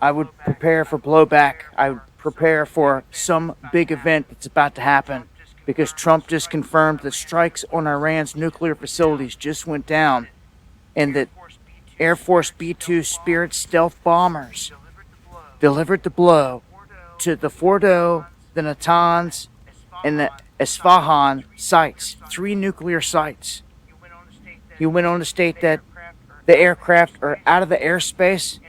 I would prepare for blowback. I would prepare for some big event that's about to happen because Trump just confirmed that strikes on Iran's nuclear facilities just went down and that Air Force B-2 Spirit stealth bombers delivered the blow to the Fordo, the Natanz, and the Isfahan sites, 3 nuclear sites. He went on to state that the aircraft are out of the airspace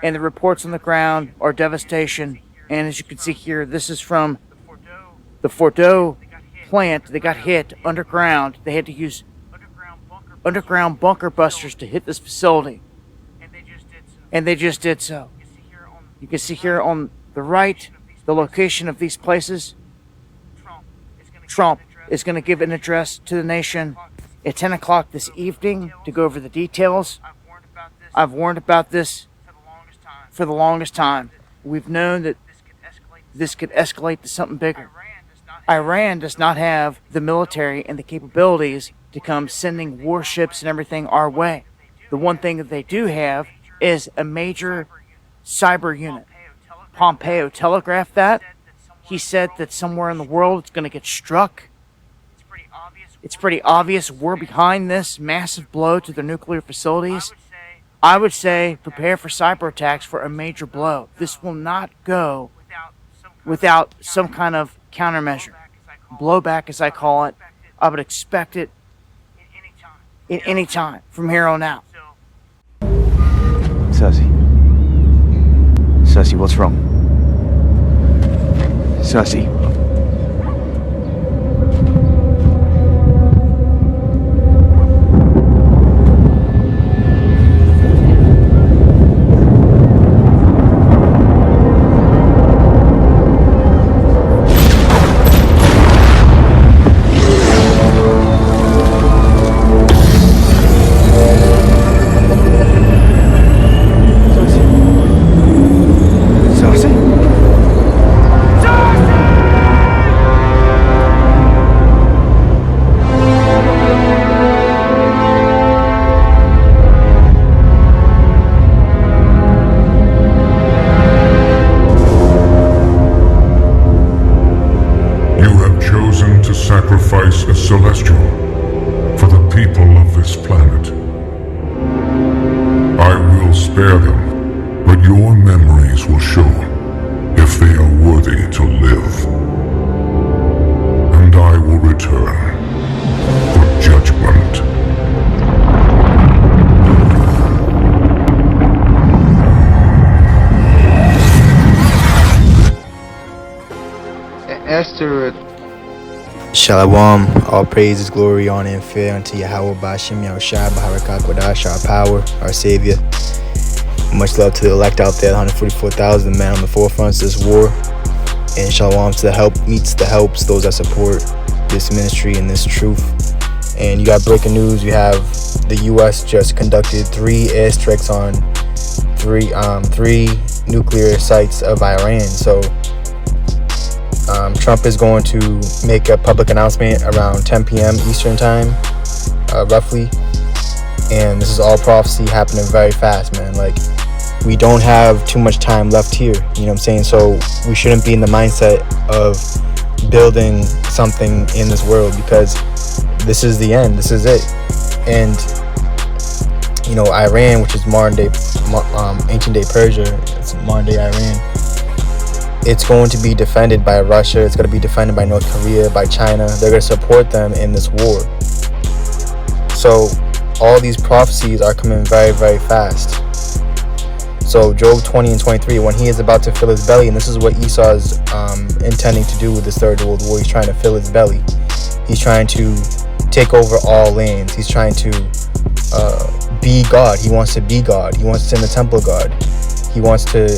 and the reports on the ground are devastation. And as you can see here, this is from the Fordo plant. They got hit underground. They had to use underground bunker busters to hit this facility. And they just did so. You can see here on the right the location of these places. Trump is going to give an address to the nation at 10 o'clock this evening to go over the details. I've warned about this for the longest time. We've known that this could escalate to something bigger. Iran does not have the military and the capabilities to come sending warships and everything our way. The one thing that they do have is a major cyber unit. Pompeo telegraphed that. He said that somewhere in the world it's going to get struck. It's pretty obvious we're behind this massive blow to their nuclear facilities. I would say prepare for cyber attacks for a major blow. This will not go without some kind of countermeasure. Blowback, as I call it. I would expect it at any time from here on out. Sussy, what's wrong? Sussy. Sacrifice a celestial for the people of this planet. I will spare them, but your memories will show if they are worthy to live. And I will return for judgment. Esther. Shalom, all praises, glory, honor, and fear unto Yahweh Bashim Yahushua Baharakah Kodash, our power, our Savior. Much love to the elect out there, 144,000 men on the forefronts of this war. And shalom to the help meets the helps, those that support this ministry and this truth. And you got breaking news. You have the U.S. just conducted 3 airstrikes on three nuclear sites of Iran. So Trump is going to make a public announcement around 10 p.m. Eastern time, roughly. And this is all prophecy happening very fast, man. Like, we don't have too much time left here, you know what I'm saying? So we shouldn't be in the mindset of building something in this world, because this is the end. This is it. And, you know, Iran, which is modern day, ancient day Persia, it's modern day Iran. It's going to be defended by Russia. It's going to be defended by North Korea, by China. They're going to support them in this war. So all these prophecies are coming very, very fast. So Job 20 and 23, when he is about to fill his belly, and this is what Esau is intending to do with this Third World War. He's trying to fill his belly. He's trying to take over all lands. He's trying to be God. He wants to be God. He wants to send the temple God. He wants to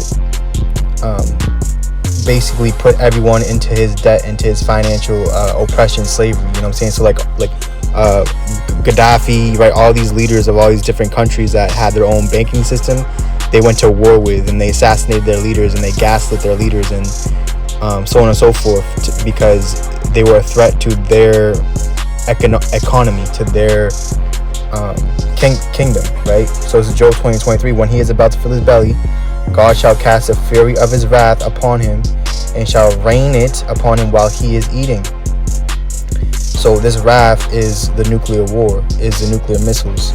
basically put everyone into his debt, into his financial oppression, slavery, you know what I'm saying? So like Gaddafi, right, all these leaders of all these different countries that had their own banking system, they went to war with, and they assassinated their leaders, and they gaslit their leaders, and so on and so forth, because they were a threat to their economy, to their kingdom, right? So this is Job 20:23. When he is about to fill his belly, God shall cast the fury of his wrath upon him, and shall rain it upon him while he is eating. So this wrath is the nuclear war, is the nuclear missiles.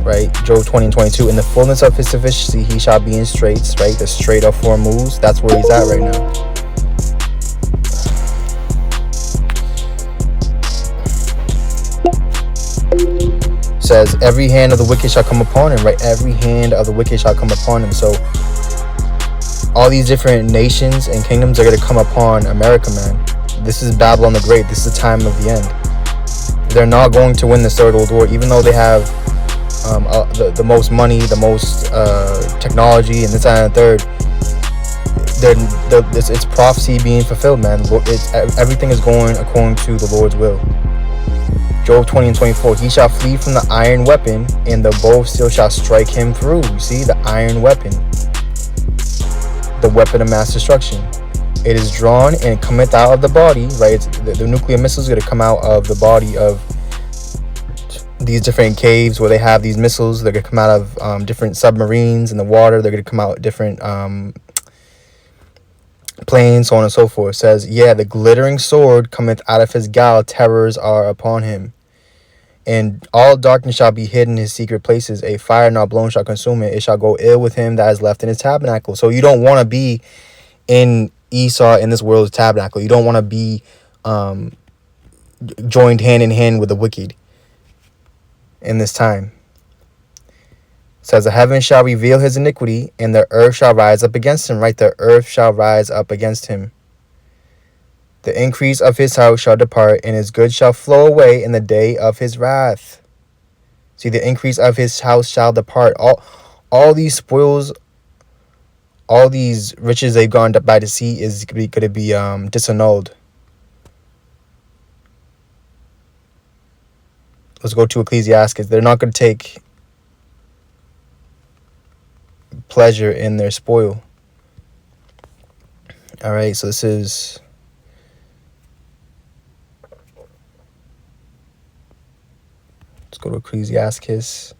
Right? Job 20:22. In the fullness of his sufficiency, he shall be in straits. Right? The strait of Hormuz. That's where he's at right now. Says every hand of the wicked shall come upon him. Right? Every hand of the wicked shall come upon him. So all these different nations and kingdoms are going to come upon America, man. This is Babylon the Great. This is the time of the end. They're not going to win the Third World War, even though they have the most money, the most technology, and this and the third. It's prophecy being fulfilled, man. Everything is going according to the Lord's will. Job 20:24. He shall flee from the iron weapon, and the bow of steel shall strike him through. You see, the iron weapon, the weapon of mass destruction. It is drawn and cometh out of the body. Right, the nuclear missiles are going to come out of the body of these different caves where they have these missiles. They're going to come out of different submarines in the water. They're going to come out different planes, so on and so forth. It says, yeah, the glittering sword cometh out of his gall. Terrors are upon him. And all darkness shall be hidden in his secret places. A fire not blown shall consume it. It shall go ill with him that is left in his tabernacle. So you don't want to be in Esau, in this world's tabernacle. You don't want to be joined hand in hand with the wicked in this time. It says the heaven shall reveal his iniquity, and the earth shall rise up against him. Right, the earth shall rise up against him. The increase of his house shall depart, and his goods shall flow away in the day of his wrath. See, the increase of his house shall depart. All these spoils, all these riches they've gone by the sea is going to be disannulled. Let's go to Ecclesiastes. They're not going to take pleasure in their spoil. All right, so this is let's go to Ecclesiastes.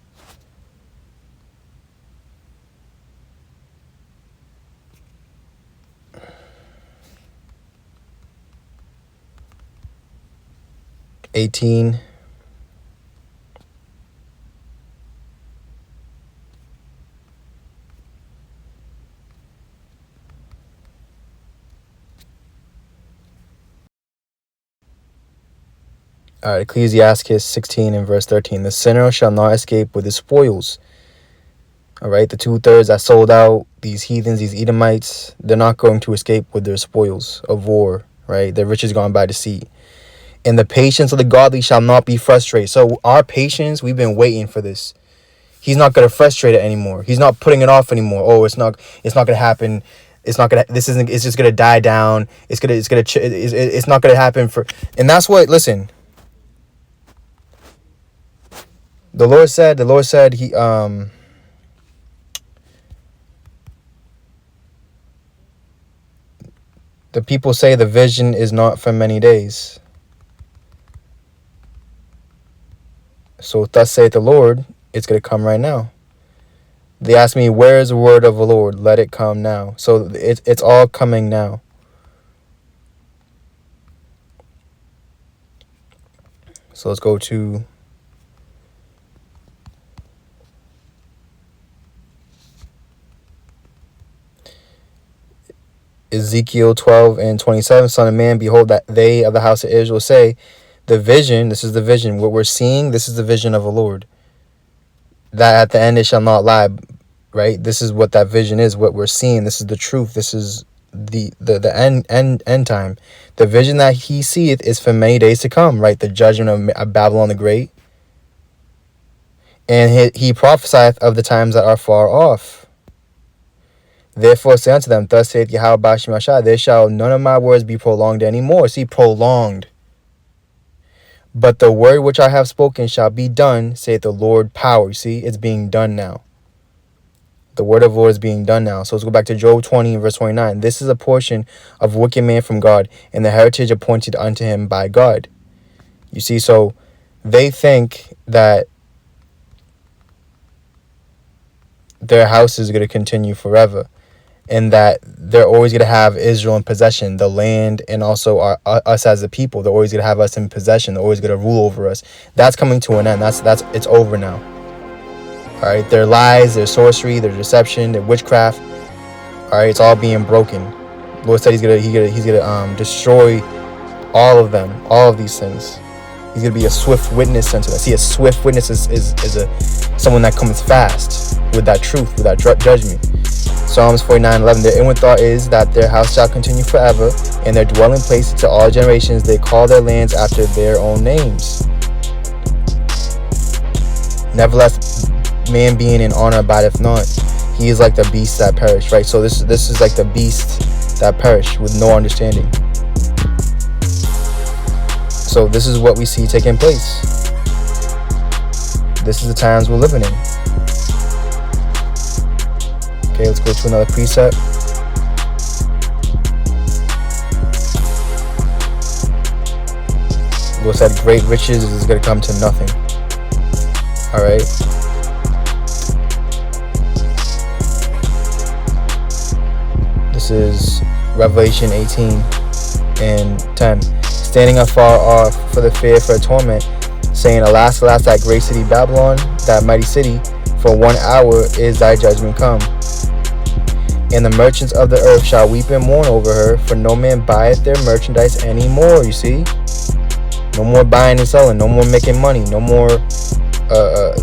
(18) All right, Ecclesiastes 16 and verse 13. The sinner shall not escape with his spoils. All right, the 2/3 that sold out, these heathens, these Edomites, they're not going to escape with their spoils of war. Right, their riches gone by the sea. And the patience of the godly shall not be frustrated. So our patience, we've been waiting for this. He's not going to frustrate it anymore. He's not putting it off anymore. Oh, it's not going to happen. It's not going to, it's just going to die down. It's not going to happen for, and that's what, listen, the Lord said he, the people say the vision is not for many days. So thus saith the Lord, it's going to come right now. They ask me, where is the word of the Lord? Let it come now. So it's all coming now. So let's go to Ezekiel 12 and 27. Son of man, behold, that they of the house of Israel say, the vision, this is the vision. What we're seeing, this is the vision of the Lord. That at the end it shall not lie, right? This is what that vision is, what we're seeing. This is the truth. This is the end time. The vision that he seeth is for many days to come, right? The judgment of Babylon the Great. And he prophesieth of the times that are far off. Therefore say unto them, thus saith Yahweh Bashim Ashai, there shall none of my words be prolonged anymore. See, prolonged. But the word which I have spoken shall be done, saith the Lord power. See, it's being done now. The word of the Lord is being done now. So let's go back to Job 20 verse 29. This is a portion of wicked man from God, and the heritage appointed unto him by God. You see, so they think that their house is going to continue forever, and that they're always going to have Israel in possession, the land, and also us as a people. They're always going to have us in possession. They're always going to rule over us. That's coming to an end. That's it's over now. All right, their lies, their sorcery, their deception, their witchcraft. All right, it's all being broken. Lord said he's gonna destroy all of them, all of these things. He's gonna be a swift witness unto that. See, a swift witness is someone that comes fast with that truth, with that judgment. Psalms 49:11. Their inward thought is that their house shall continue forever, and their dwelling place to all generations. They call their lands after their own names. Nevertheless, man being in honor abideth not. He is like the beasts that perish, right? So this is like the beast that perish with no understanding. So this is what we see taking place. This is the times we're living in. Okay, let's go to another precept. Lord said great riches is going to come to nothing. All right. This is Revelation 18:10. Standing afar off for the fear for a torment, saying, Alas, alas, that great city Babylon, that mighty city, for 1 hour is thy judgment come. And the merchants of the earth shall weep and mourn over her, for no man buyeth their merchandise any more. You see? No more buying and selling, no more making money, no more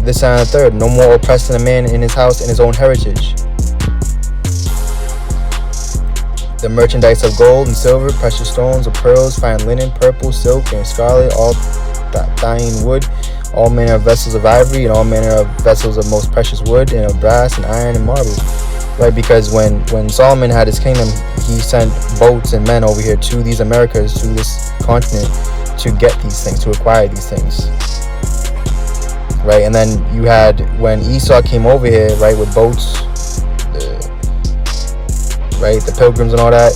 this and the third, no more oppressing a man in his house and his own heritage. The merchandise of gold and silver, precious stones, of pearls, fine linen, purple, silk, and scarlet, all thine wood, all manner of vessels of ivory, and all manner of vessels of most precious wood, and of brass, and iron, and marble. Right, because when Solomon had his kingdom, he sent boats and men over here to these Americas, to this continent, to get these things, to acquire these things. Right, and then you had, when Esau came over here, right, with boats, right, the pilgrims and all that,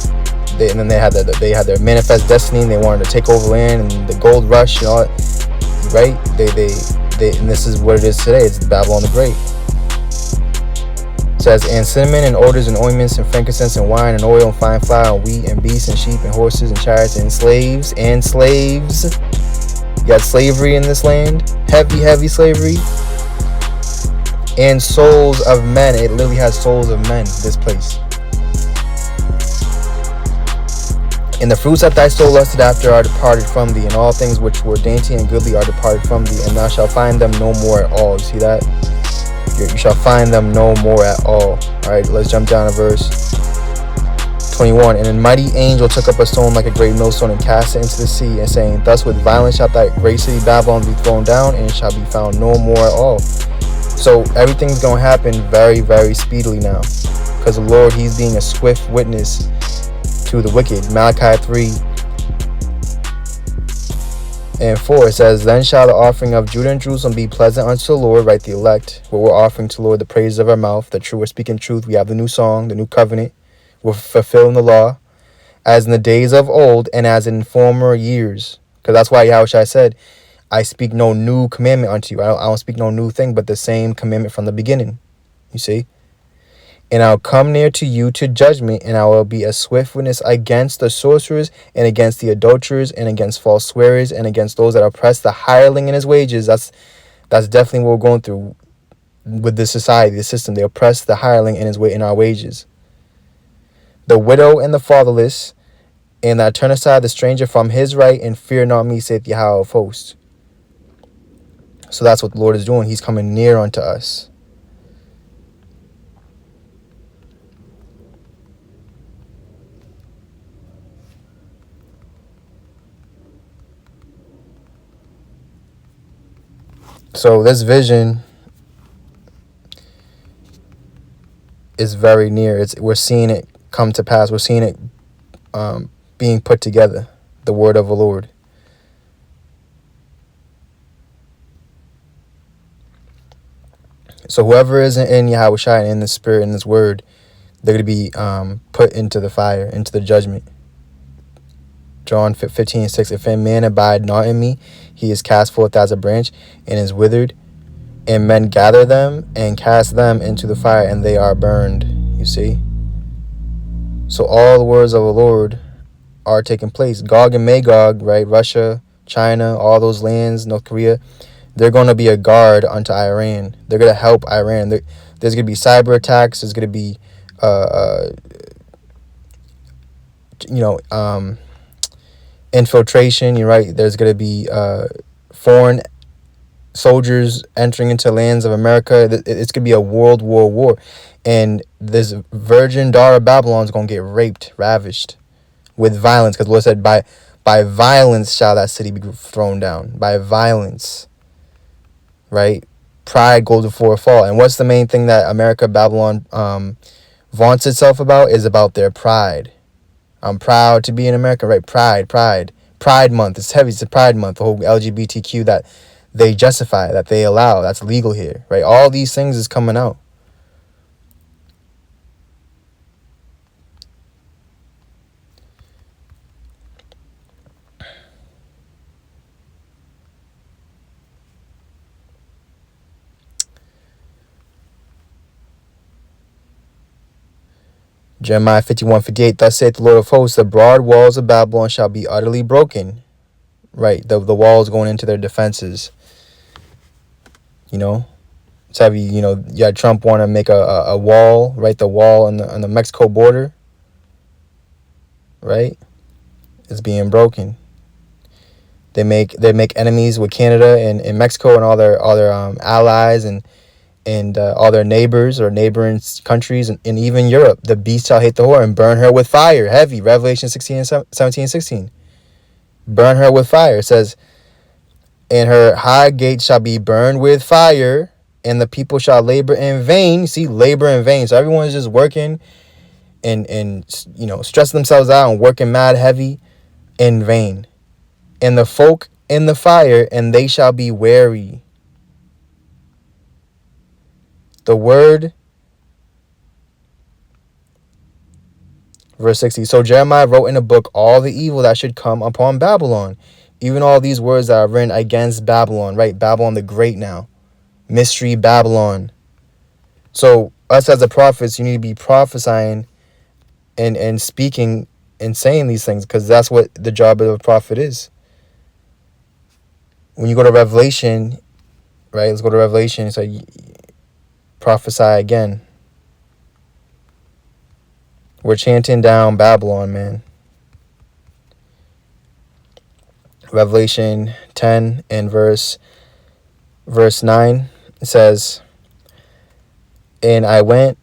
and then they had their manifest destiny, and they wanted to take over land, and the gold rush and all that, right? They and this is what it is today. It's Babylon the Great. It says, and cinnamon and odors and ointments and frankincense and wine and oil and fine flour and wheat and beasts and sheep and horses and chariots and slaves. You got slavery in this land, heavy slavery, and souls of men. It literally has souls of men, this place. And the fruits that thy soul lusted after are departed from thee, and all things which were dainty and goodly are departed from thee, and thou shalt find them no more at all. You see that? You shall find them no more at all. Alright, let's jump down to verse 21. And a mighty angel took up a stone like a great millstone and cast it into the sea, and saying, Thus with violence shall that great city Babylon be thrown down, and it shall be found no more at all. So everything's going to happen very, very speedily now, because the Lord, he's being a swift witness to the wicked. Malachi 3:4, it says, Then shall the offering of Judah and Jerusalem be pleasant unto the Lord, right, the elect, where we're offering to the Lord the praises of our mouth, the true, we're speaking truth, we have the new song, the new covenant, we're fulfilling the law, as in the days of old, and as in former years. Because that's why Yahushua said, I speak no new commandment unto you. I don't speak no new thing, but the same commandment from the beginning. You see? And I'll come near to you to judgment, and I will be a swift witness against the sorcerers, and against the adulterers, and against false swearers, and against those that oppress the hireling in his wages. That's definitely what we're going through with this society, the system. They oppress the hireling in our wages. The widow and the fatherless, and that turn aside the stranger from his right, and fear not me, saith Yahweh of hosts. So that's what the Lord is doing. He's coming near unto us. So this vision is very near. We're seeing it come to pass. We're seeing it being put together. The word of the Lord. So whoever is in Yahushua and in the Spirit, in this word, they're going to be put into the fire, into the judgment. John 15:6, If a man abide not in me, he is cast forth as a branch and is withered, and men gather them and cast them into the fire, and they are burned. You see? So all the words of the Lord are taking place. Gog and Magog, right? Russia, China, all those lands, North Korea, they're going to be a guard unto Iran. They're going to help Iran. There's going to be cyber attacks. There's going to be, infiltration. You're right. There's going to be foreign soldiers entering into lands of America. It's going to be a world war. And this virgin daughter of Babylon is going to get raped, ravished with violence. Because the Lord said, by violence shall that city be thrown down. By violence. Right? Pride goes before a fall. And what's the main thing that America, Babylon vaunts itself about? Is about their pride. I'm proud to be an American, right? Pride month. It's heavy. It's a pride month. The whole LGBTQ that they justify, that they allow. That's legal here, right? All these things is coming out. Jeremiah 51:58. Thus saith the Lord of hosts, the broad walls of Babylon shall be utterly broken. Right, the walls going into their defenses. It's heavy. Yeah, Trump want to make a wall, right? The wall on the Mexico border, right? It's being broken. They make enemies with Canada and Mexico and all their allies and all their neighbors or neighboring countries and even Europe. The beast shall hate the whore and burn her with fire. Heavy. Revelation 17 and 16. Burn her with fire. It says, and her high gate shall be burned with fire, and the people shall labor in vain. See, labor in vain. So everyone's just working and stressing themselves out and working mad heavy in vain. And the folk in the fire, and they shall be weary. The word, verse 60. So Jeremiah wrote in a book all the evil that should come upon Babylon. Even all these words that are written against Babylon, right? Babylon the Great now. Mystery Babylon. So us as the prophets, you need to be prophesying and speaking and saying these things, because that's what the job of a prophet is. When you go to Revelation, right? Let's go to Revelation. It's like prophesy again. We're chanting down Babylon, man. Revelation 10 and verse 9, it says, and I went,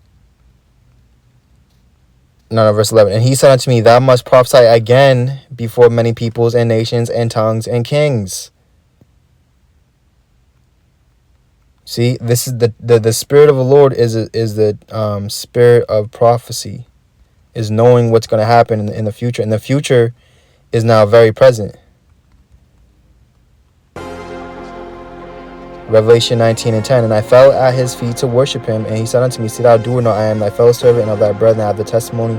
verse 11, and he said unto me, thou must prophesy again before many peoples and nations and tongues and kings. See, this is the spirit of the Lord is the spirit of prophecy, is knowing what's going to happen in the future, and the future is now very present. Revelation 19 and 10. And I fell at his feet to worship him, and he said unto me, see thou do not, I am thy fellow servant and of thy brethren. I have the testimony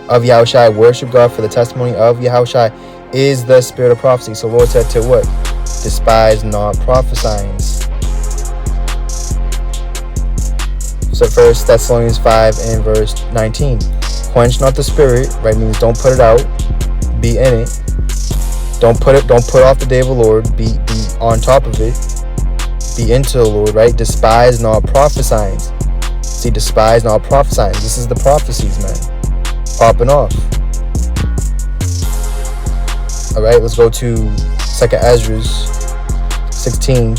of Yahushua. Worship God, for the testimony of Yahushua is the spirit of prophecy. So Lord said to what? Despise not prophesying. So 1 Thessalonians 5 and verse 19. Quench not the spirit, right? Means don't put it out. Be in it. Don't put off the day of the Lord. Be on top of it. Be into the Lord, right? Despise not prophesying. See, despise not prophesying. This is the prophecies, man. Popping off. All right, let's go to 2nd Ezra 16.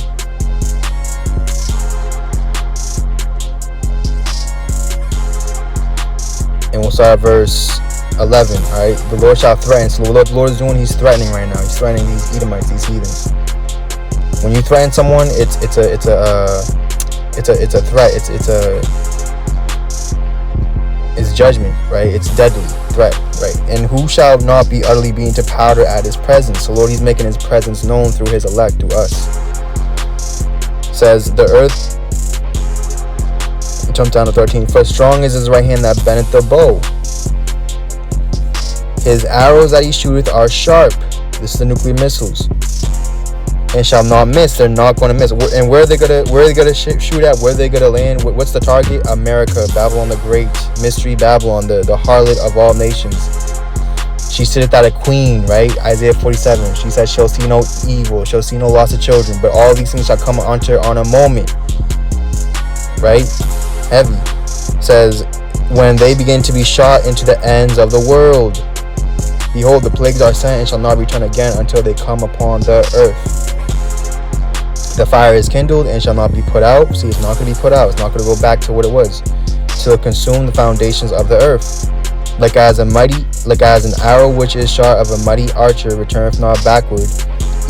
And we'll start at verse 11. All right, the Lord shall threaten. So what the Lord is doing, he's threatening right now. He's threatening these Edomites, these heathens. When you threaten someone, it's a threat. It's judgment, right? It's deadly threat, right? And who shall not be utterly beaten to powder at his presence? So Lord, he's making his presence known through his elect, to us. Says the earth. Jump down to 13. For strong is his right hand that bendeth the bow. His arrows that he shooteth are sharp. This is the nuclear missiles. and shall not miss. They're not going to miss. And where are they gonna shoot at? Where are they gonna land? What's the target? America, Babylon the Great, mystery Babylon, the harlot of all nations. She sitteth at a queen, right? Isaiah 47. She said she'll see no evil, she'll see no loss of children, but all these things shall come unto her on a moment, right? Heavy. It says, when they begin to be shot into the ends of the world, behold, the plagues are sent and shall not return again until they come upon the earth. The fire is kindled and shall not be put out. See, it's not going to be put out. It's not going to go back to what it was. Till consume the foundations of the earth. Like as an arrow which is shot of a mighty archer returneth not backward,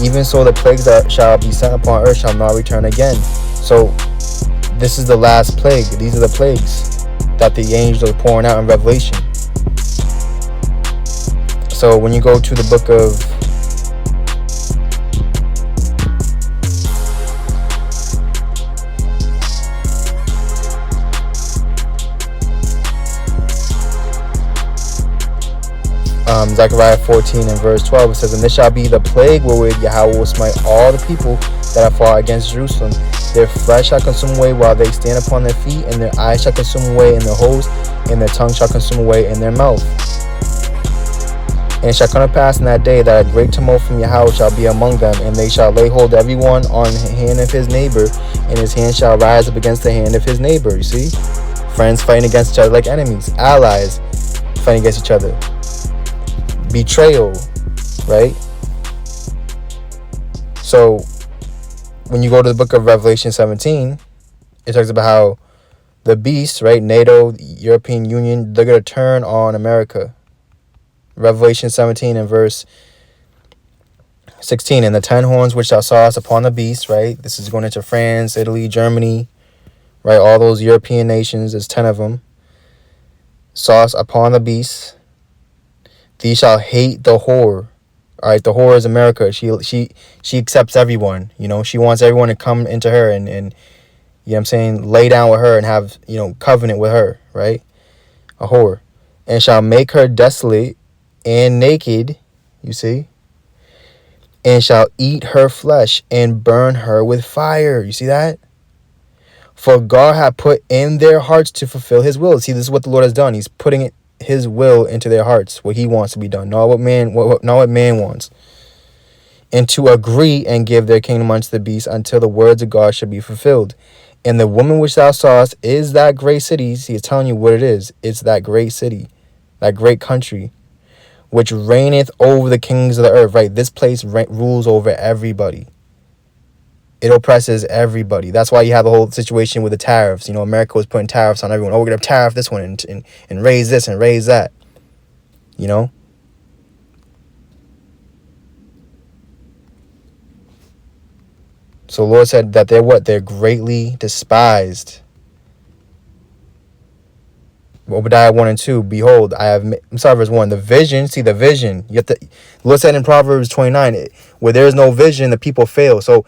even so the plagues that shall be sent upon earth shall not return again. So this is the last plague. These are the plagues that the angels are pouring out in Revelation. So when you go to the book of Zechariah 14 and verse 12, it says, and this shall be the plague wherewith Yahweh will smite all the people that have fought against Jerusalem. Their flesh shall consume away while they stand upon their feet, and their eyes shall consume away in their holes, and their tongue shall consume away in their mouth. And it shall come to pass in that day that a great tumult from Yahweh shall be among them, and they shall lay hold every one on the hand of his neighbor, and his hand shall rise up against the hand of his neighbor. You see? Friends fighting against each other like enemies. Allies fighting against each other. Betrayal, right? So when you go to the book of Revelation 17, it talks about how the beast, right, NATO, European Union, they're going to turn on America. Revelation 17 and verse 16, and the 10 horns which thou sawest upon the beast, right? This is going into France, Italy, Germany, right? All those European nations, there's 10 of them. Sawest upon the beast. These shall hate the whore. All right, the whore is America. She accepts everyone. You know, she wants everyone to come into her and you know what I'm saying, lay down with her and have, you know, covenant with her, right? A whore. And shall make her desolate and naked, you see, and shall eat her flesh and burn her with fire. You see that? For God hath put in their hearts to fulfill his will. See, this is what the Lord has done. He's putting his will into their hearts, what he wants to be done, not what man wants, and to agree and give their kingdom unto the beast until the words of God should be fulfilled. And the woman which thou sawest is that great city. See, it's telling you what it is. It's that great city, that great country, which reigneth over the kings of the earth. Right, this place rules over everybody. It oppresses everybody. That's why you have the whole situation with the tariffs. You know, America was putting tariffs on everyone. Oh, we're going to tariff this one and raise this and raise that. You know? So the Lord said that they're what? They're greatly despised. Obadiah 1 and 2, behold, I'm sorry, verse 1, the vision, see the vision. You have to, the Lord said in Proverbs 29, where there is no vision, the people fail. So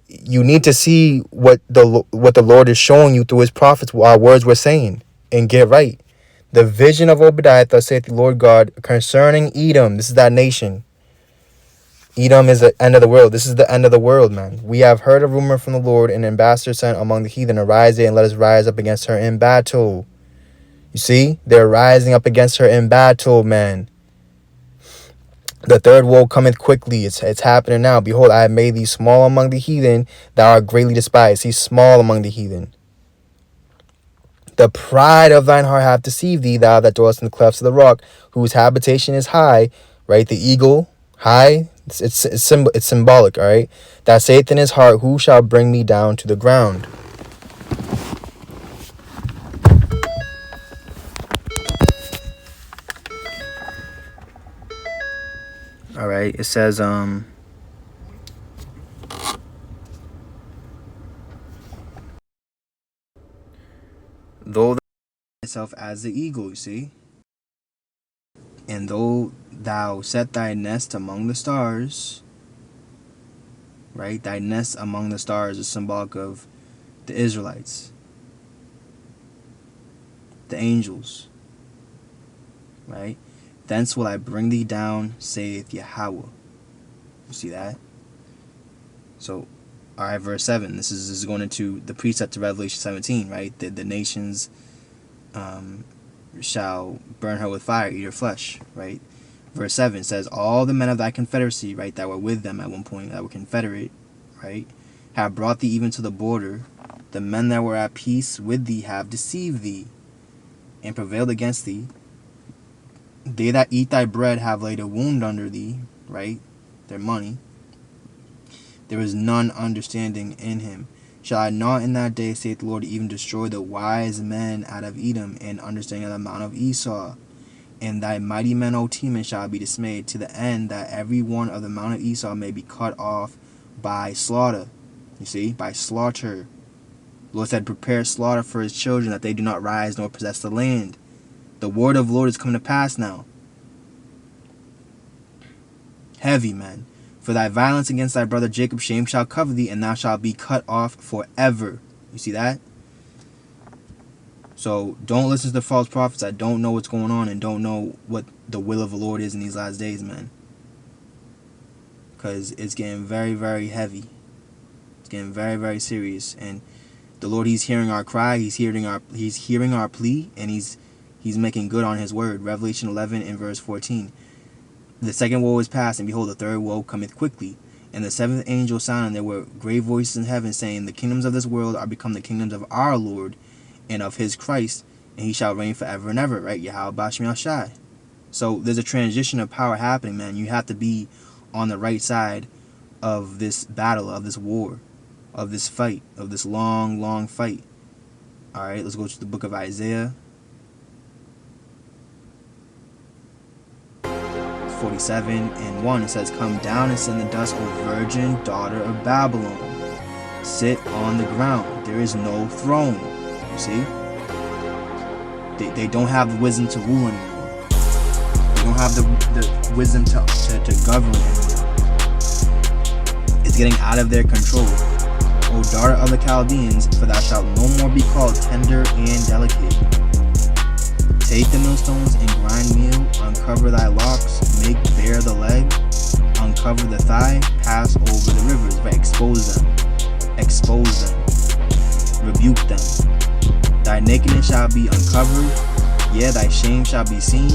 you need to see what the Lord is showing you through his prophets, our words we're saying, and get right. The vision of Obadiah, thus saith the Lord God, concerning Edom. This is that nation. Edom is the end of the world. This is the end of the world, man. We have heard a rumor from the Lord, an ambassador sent among the heathen. Arise and let us rise up against her in battle. You see? They're rising up against her in battle, man. The third woe cometh quickly. It's happening now. Behold, I have made thee small among the heathen. Thou art greatly despised. He's small among the heathen. The pride of thine heart hath deceived thee, thou that dwellest in the clefts of the rock, whose habitation is high. Right? The eagle, high. It's symbolic, all right? That saith in his heart, who shall bring me down to the ground? All right, it says, though thyself as the eagle, you see, and though thou set thy nest among the stars, right? Thy nest among the stars is symbolic of the Israelites, the angels, right? Thence will I bring thee down, saith Yahweh. You see that? So, all right, verse 7. This is going into the precept to Revelation 17, right? The nations shall burn her with fire, eat her flesh, right? Verse 7 says, all the men of thy confederacy, right, that were with them at one point, that were confederate, right, have brought thee even to the border. The men that were at peace with thee have deceived thee and prevailed against thee. They that eat thy bread have laid a wound under thee, right? Their money. There is none understanding in him. Shall I not in that day, saith the Lord, even destroy the wise men out of Edom, and understanding of the mount of Esau? And thy mighty men, O Teman, shall be dismayed, to the end that every one of the mount of Esau may be cut off by slaughter. You see, by slaughter. The Lord said, prepare slaughter for his children, that they do not rise nor possess the land. The word of the Lord is coming to pass now. Heavy, man. For thy violence against thy brother Jacob, shame shall cover thee, and thou shalt be cut off forever. You see that? So don't listen to the false prophets that don't know what's going on and don't know what the will of the Lord is in these last days, man. Because it's getting very, very heavy. It's getting very, very serious. And the Lord, he's hearing our cry, he's hearing our plea, and he's making good on his word. Revelation 11 and verse 14. The second woe is past, and behold, the third woe cometh quickly. And the seventh angel sounded, and there were great voices in heaven, saying, the kingdoms of this world are become the kingdoms of our Lord and of his Christ, and he shall reign forever and ever, right? Yahweh Bashmi Al-Shai. So there's a transition of power happening, man. You have to be on the right side of this battle, of this war, of this fight, of this long, long fight. All right, let's go to the book of Isaiah 47 and 1. It says, come down and sit in the dust, O virgin daughter of Babylon. Sit on the ground. There is no throne. You see? They don't have the wisdom to rule anymore. They don't have the wisdom to govern anymore. It's getting out of their control. O daughter of the Chaldeans, for thou shalt no more be called tender and delicate. Take the millstones and grind meal, uncover thy locks, make bare the leg, uncover the thigh, pass over the rivers, but expose them, rebuke them. Thy nakedness shall be uncovered, yeah, thy shame shall be seen.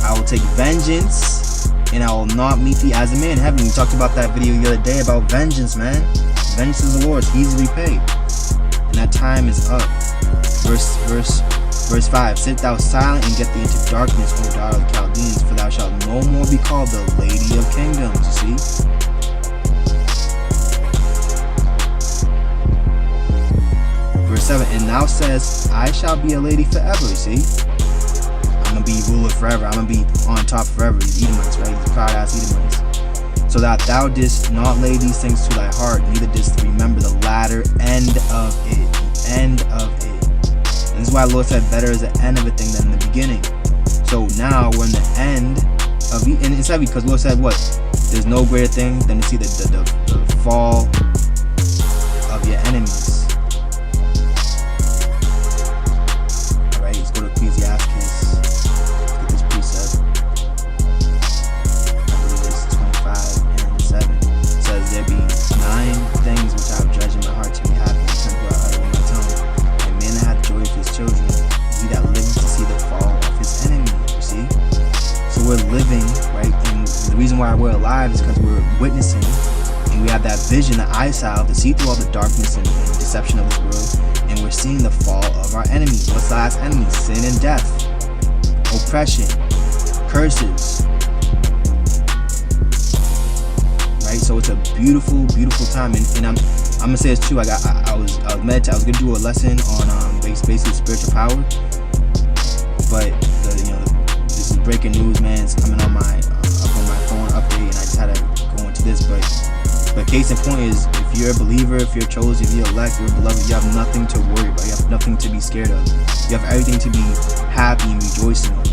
I will take vengeance, and I will not meet thee as a man in heaven. We talked about that video the other day about vengeance, man. Vengeance is the Lord's, he's repaid, and that time is up. Verse 5, sit thou silent and get thee into darkness, O daughter of the Chaldeans, for thou shalt no more be called the lady of kingdoms. You see? Verse 7, and thou says, I shall be a lady forever. You see? I'm going to be ruler forever. I'm going to be on top forever. These Edomites, right? These proud ass Edomites. So that thou didst not lay these things to thy heart, neither didst remember the latter end of it. The end of it. And this is why the Lord said, better is the end of a thing than the beginning. So now we're in the end of it. And it's heavy because the Lord said what? There's no greater thing than to see the fall of your enemies. Alright, let's go to Ecclesiastes. Let's get this precept. I believe it's 25 and 7. It says, there be 9 things which I have judged in my heart to be happy, and temporal I utter with my tongue. Man that hath joy of his children, he that liveth to see the fall of his enemy. You see? So we're living, right? And the reason why we're alive is because we're witnessing, and we have that vision, the eyesight, to see through all the darkness and deception of this world, and we're seeing the fall of our enemy. What's the last enemy? Sin and death, oppression, curses. Right? So it's a beautiful, beautiful time, and I'm gonna say this too. I was gonna do a lesson on basically spiritual power, but this is breaking news, man. It's coming on my up on my phone update, and I just had to go into this. But case in point is, if you're a believer, if you're chosen, if you're elect, you're beloved, you have nothing to worry about. You have nothing to be scared of. You have everything to be happy and rejoicing of,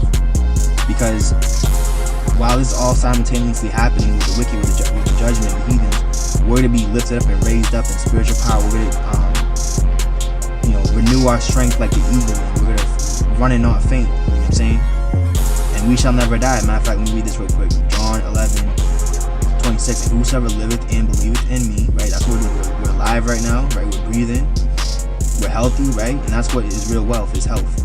because while this is all simultaneously happening with the wicked, with the judgment, the heathens, we're to be lifted up and raised up in spiritual power. We're to, renew our strength like the eagle, and we're gonna run and not faint. You know what I'm saying? And we shall never die. Matter of fact, let me read this real quick. John 11:28. 26, and whosoever liveth and believeth in me, right? That's what we're doing. We're alive right now, right? We're breathing. We're healthy, right? And that's what is real wealth, is health.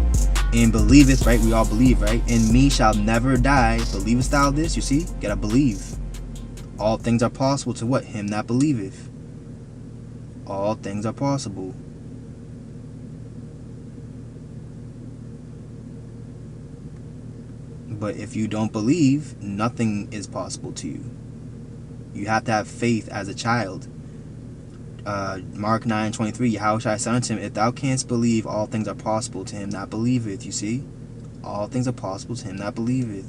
And believeth, right? We all believe, right? In me shall never die. Believest thou this? You see? You gotta believe. All things are possible to what? Him that believeth. All things are possible. But if you don't believe, nothing is possible to you. You have to have faith as a child. Mark 9:23, Yahushua said unto him, if thou canst believe, all things are possible to him that believeth. You see? All things are possible to him that believeth.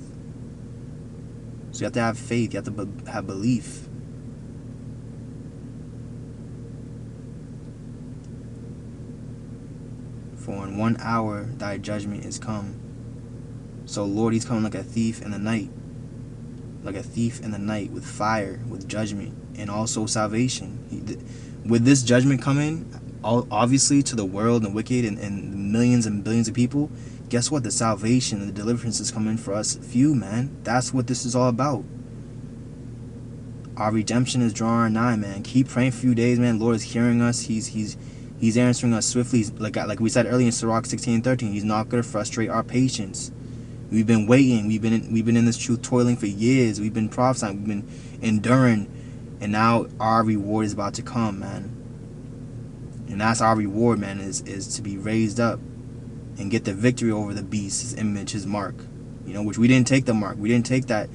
So you have to have faith. You have to have belief. For in 1 hour thy judgment is come. So Lord, he's coming like a thief in the night. Like a thief in the night, with fire, with judgment, and also salvation. With this judgment coming, obviously, to the world and wicked and millions and billions of people, guess what? The salvation and the deliverance is coming for us few, man. That's what this is all about. Our redemption is drawing nigh, man. Keep praying for a few days, man. Lord is hearing us. He's answering us swiftly. Like we said earlier in Sirach 16:13, he's not going to frustrate our patience. We've been waiting. We've been in this truth toiling for years. We've been prophesying. We've been enduring. And now our reward is about to come, man. And that's our reward, man, is to be raised up and get the victory over the beast, his image, his mark. You know, which we didn't take the mark. We didn't take that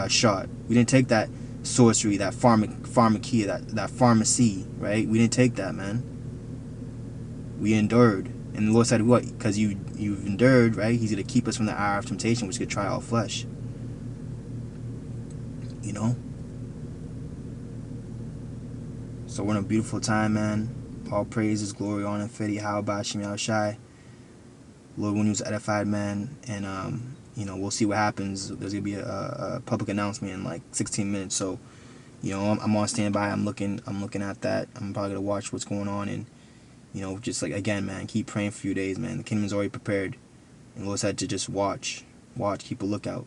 shot. We didn't take that sorcery, that pharmakia, that pharmacy, right? We didn't take that, man. We endured. And the Lord said, what? Because you've endured, right? He's going to keep us from the hour of temptation, which could try all flesh. You know? So we're in a beautiful time, man. All praises, glory, honor, and fitty. How about Shem Yahushai? Lord, when he was edified, man. And, you know, we'll see what happens. There's going to be a public announcement in like 16 minutes. So, you know, I'm on standby. I'm looking at that. I'm probably going to watch what's going on. And, you know, just like, again, man, keep praying for a few days, man. The kingdom's already prepared. And the Lord said to just watch, keep a lookout.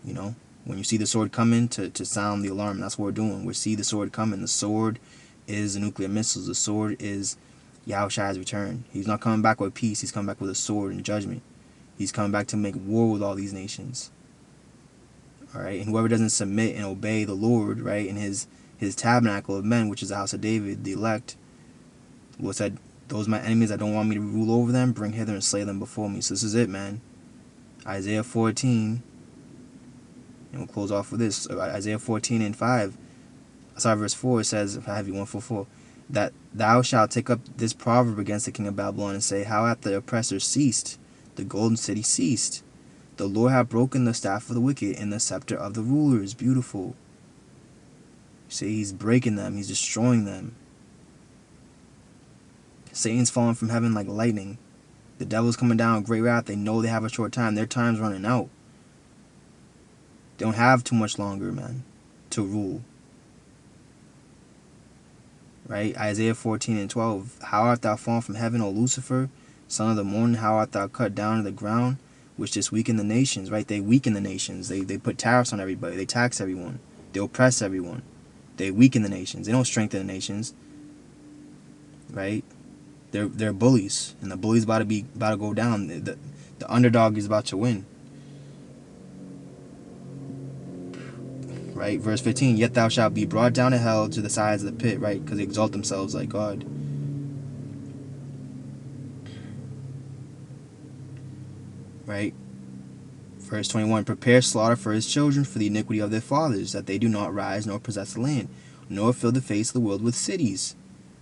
You know, when you see the sword coming, to sound the alarm. That's what we're doing. We see the sword coming. The sword is the nuclear missiles. The sword is Yahushua's return. He's not coming back with peace. He's coming back with a sword and judgment. He's coming back to make war with all these nations. All right, and whoever doesn't submit and obey the Lord, right, in his tabernacle of men, which is the house of David, the elect, the Lord said, those my enemies that don't want me to rule over them, bring hither and slay them before me. So this is it, man. Isaiah 14. And we'll close off with this. Isaiah 14:5. Sorry, verse 4, it says, if I have you 144, that thou shalt take up this proverb against the king of Babylon and say, how hath the oppressor ceased? The golden city ceased. The Lord hath broken the staff of the wicked and the scepter of the rulers. Beautiful. See, he's breaking them. He's destroying them. Satan's falling from heaven like lightning. The devil's coming down with great wrath. They know they have a short time. Their time's running out. They don't have too much longer, man, to rule. Right? Isaiah 14:12. How art thou fallen from heaven, O Lucifer, son of the morning? How art thou cut down to the ground, which just weaken the nations? Right? They weaken the nations. They put tariffs on everybody. They tax everyone. They oppress everyone. They weaken the nations. They don't strengthen the nations. Right? They're bullies, and the bully's about to go down. The underdog is about to win. Right, verse 15. Yet thou shalt be brought down to hell, to the sides of the pit. Right, because they exalt themselves like God. Right, verse 21. Prepare slaughter for his children for the iniquity of their fathers, that they do not rise nor possess the land, nor fill the face of the world with cities.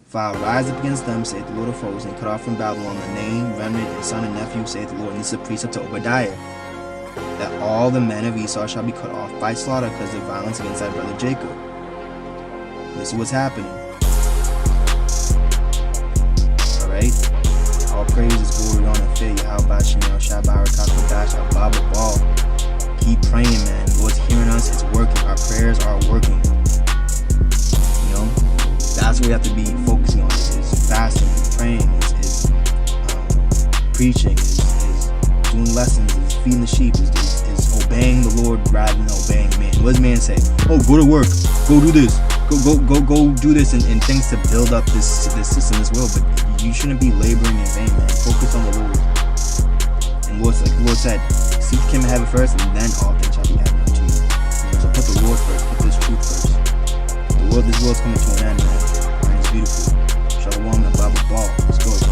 For I will rise up against them, saith the Lord of hosts, and cut off from Babylon the name, remnant, and son and nephew, saith the Lord. And this is a precept to Obadiah, that all the men of Esau shall be cut off by slaughter, because of violence against thy brother Jacob. This is what's happening. Alright? All praises, glory, honor, fear, Yahweh, Shemel, Shabbat, Rakakadash, Abba, Ball. Keep praying, man. Lord's hearing us. It's working. Our prayers are working. You know? That's what we have to be focusing on. Is fasting, is praying, is preaching, is doing lessons, is feeding the sheep, is obeying the Lord rather than obeying man. What does man say? Oh, go to work, go do this, go do this, and things to build up this system, this world. But you shouldn't be laboring in vain, man. Focus on the Lord. And Lord, like the Lord said, seek Him and have it first, and then all things shall be added unto you. So put the Lord first, put this truth first. This world's coming to an end, man. And it's beautiful. Shalom, the Bible ball. Let's go.